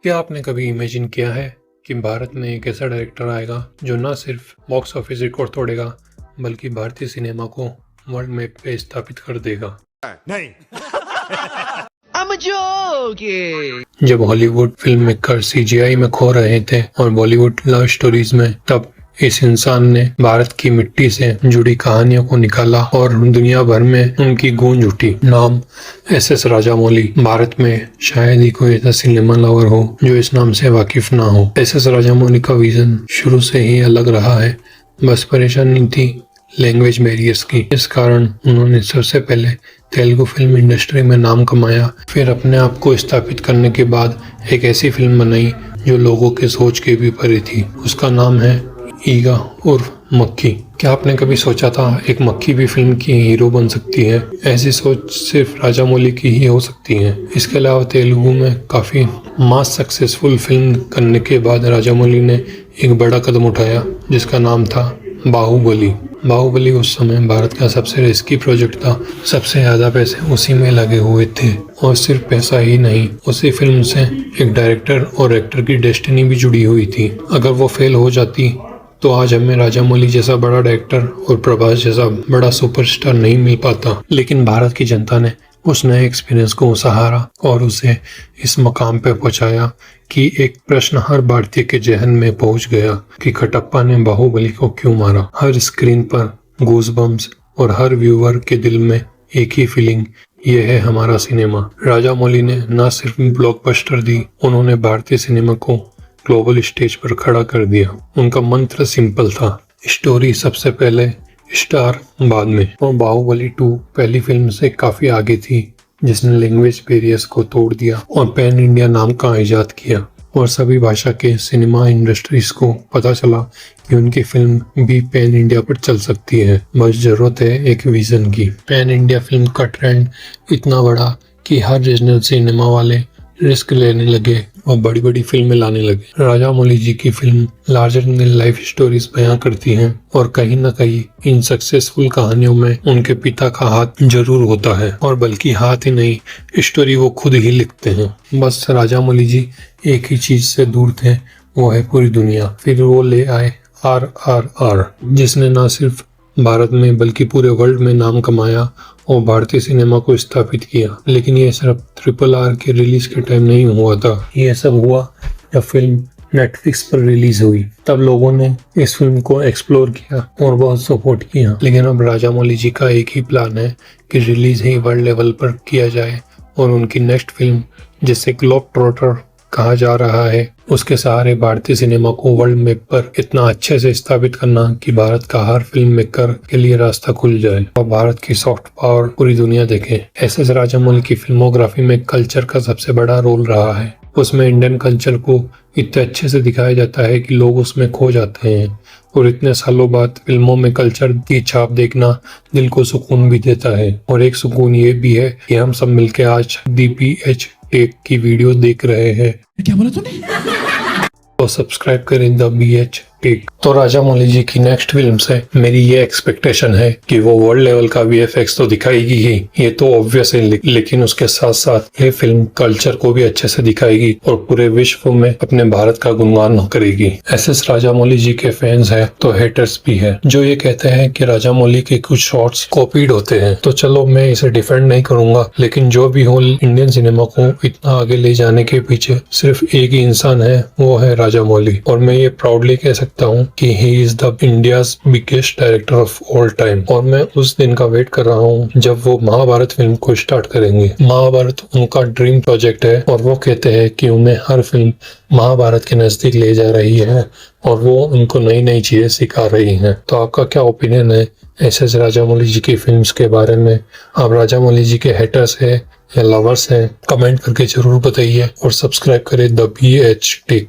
क्या आपने कभी इमेजिन किया है कि भारत में एक ऐसा डायरेक्टर आएगा जो न सिर्फ बॉक्स ऑफिस रिकॉर्ड तोड़ेगा बल्कि भारतीय सिनेमा को वर्ल्ड मैप पे स्थापित कर देगा? नहीं। जब हॉलीवुड फिल्म मेकर सीजीआई में खो रहे थे और बॉलीवुड लव स्टोरीज में, तब इस इंसान ने भारत की मिट्टी से जुड़ी कहानियों को निकाला और दुनिया भर में उनकी गूंज उठी। नाम एस.एस. राजामौली। भारत में शायद ही कोई ऐसा सिनेमा लवर हो जो इस नाम से वाकिफ ना हो। एस.एस. राजामौली का विजन शुरू से ही अलग रहा है, बस परेशानी थी लैंग्वेज बैरियर्स की। इस कारण उन्होंने सबसे पहले तेलुगु फिल्म इंडस्ट्री में नाम कमाया, फिर अपने आप को स्थापित करने के बाद एक ऐसी फिल्म बनाई जो लोगों के सोच के भी परे थी। उसका नाम है ईगा उर्फ मक्खी। क्या आपने कभी सोचा था एक मक्खी भी फिल्म की हीरो बन सकती है? ऐसी सोच सिर्फ राजामौली की ही हो सकती है। इसके अलावा तेलुगु में काफी मास सक्सेसफुल फिल्म करने के बाद राजामौली ने एक बड़ा कदम उठाया जिसका नाम था बाहुबली। बाहुबली उस समय भारत का सबसे रिस्की प्रोजेक्ट था। सबसे ज्यादा पैसे उसी में लगे हुए थे, और सिर्फ पैसा ही नहीं, उसी फिल्म से एक डायरेक्टर और एक्टर की डेस्टिनी भी जुड़ी हुई थी। अगर वो फेल हो जाती तो आज हमें राजामौली जैसा बड़ा डायरेक्टर और प्रभास जैसा बड़ा सुपरस्टार नहीं मिल पाता। लेकिन भारत की जनता ने उस नए एक्सपीरियंस को सहारा और उसे इस मकाम पे पहुंचाया कि एक प्रश्न हर भारतीय के जहन में पहुंच गया कि कटप्पा ने बाहुबली को क्यों मारा। हर स्क्रीन पर गूज़बम्स और हर व्यूअर के दिल में एक ही फीलिंग, ये है हमारा सिनेमा। राजामौली ने न सिर्फ ब्लॉकबस्टर दी, उन्होंने भारतीय सिनेमा को ग्लोबल स्टेज पर खड़ा कर दिया। उनका मंत्र सिंपल था, स्टोरी सबसे पहले, स्टार बाद में। और बाहुबली 2 पहली फिल्म से काफी आगे थी, जिसने लैंग्वेज बैरियर्स को तोड़ दिया और पैन इंडिया नाम का इजाद किया, और सभी भाषा के सिनेमा इंडस्ट्रीज को पता चला कि उनकी फिल्म भी पैन इंडिया पर चल सकती है। बस जरूरत है एक विजन की। पैन इंडिया फिल्म का ट्रेंड इतना बड़ा कि हर रीजनल सिनेमा वाले रिस्क लेने लगे और बड़ी बड़ी फिल्में लाने लगे। राजामौली जी की film larger than life stories बयां करती हैं, और कहीं न कहीं इन सक्सेसफुल कहानियों में उनके पिता का हाथ जरूर होता है, और बल्कि हाथ ही नहीं, स्टोरी वो खुद ही लिखते हैं। बस राजामौली जी एक ही चीज से दूर थे, वो है पूरी दुनिया। फिर वो ले आए RRR, जिसने न सिर्फ भारत में बल्कि पूरे वर्ल्ड में नाम कमाया और भारतीय सिनेमा को स्थापित किया। लेकिन ये सिर्फ RRR के रिलीज के टाइम नहीं हुआ था, ये सब हुआ जब फिल्म नेटफ्लिक्स पर रिलीज हुई। तब लोगों ने इस फिल्म को एक्सप्लोर किया और बहुत सपोर्ट किया। लेकिन अब राजामौली जी का एक ही प्लान है कि रिलीज ही वर्ल्ड लेवल पर किया जाए, और उनकी नेक्स्ट फिल्म, जिसे ग्लोब ट्रॉटर कहा जा रहा है, उसके सहारे भारतीय सिनेमा को वर्ल्ड मैप पर इतना अच्छे से स्थापित करना कि भारत का हर फिल्म मेकर के लिए रास्ता खुल जाए और भारत की सॉफ्ट पावर पूरी दुनिया देखे। एस.एस. राजामौली की फिल्मोग्राफी में कल्चर का सबसे बड़ा रोल रहा है। उसमें इंडियन कल्चर को इतने अच्छे से दिखाया जाता है कि लोग उसमें खो जाते हैं, और इतने सालों बाद फिल्मों में कल्चर की छाप देखना दिल को सुकून भी देता है। और एक सुकून ये भी है कि हम सब मिलके आज DBH टेक की वीडियो देख रहे हैं। क्या बोला तूने? तो सब्सक्राइब करें द BH टेक। तो राजामौली जी की नेक्स्ट फिल्म से मेरी ये एक्सपेक्टेशन है कि वो वर्ल्ड लेवल का VFX तो दिखाएगी ही, ये तो ऑब्वियस है, लेकिन उसके साथ साथ ये फिल्म कल्चर को भी अच्छे से दिखाएगी और पूरे विश्व में अपने भारत का गुणगान करेगी। एस.एस. राजामौली जी के फैंस है तो हेटर्स भी है, जो ये कहते हैं कि राजामौली के कुछ शॉट्स कॉपीड होते हैं। तो चलो, मैं इसे डिफेंड नहीं करूंगा, लेकिन जो भी हो, इंडियन सिनेमा को इतना आगे ले जाने के पीछे सिर्फ एक ही इंसान है, वो है राजामौली। और मैं ये प्राउडली कह सकता हूँ कि he is the India's biggest director of all time. और मैं उस दिन का वेट कर रहा हूँ जब वो महाभारत फिल्म को स्टार्ट करेंगे। महाभारत उनका ड्रीम प्रोजेक्ट है, और वो कहते हैं कि उन्हें हर फिल्म महाभारत के नजदीक ले जा रही है, और वो उनको नई नई चीजें सिखा रही हैं। तो आपका क्या ओपिनियन है एस.एस. राजामौली जी की फिल्म्स के बारे में? आप राजामौली जी के हेटर्स है या लवर्स हैं? कमेंट करके जरूर बताइए, और सब्सक्राइब करें द BH टेक।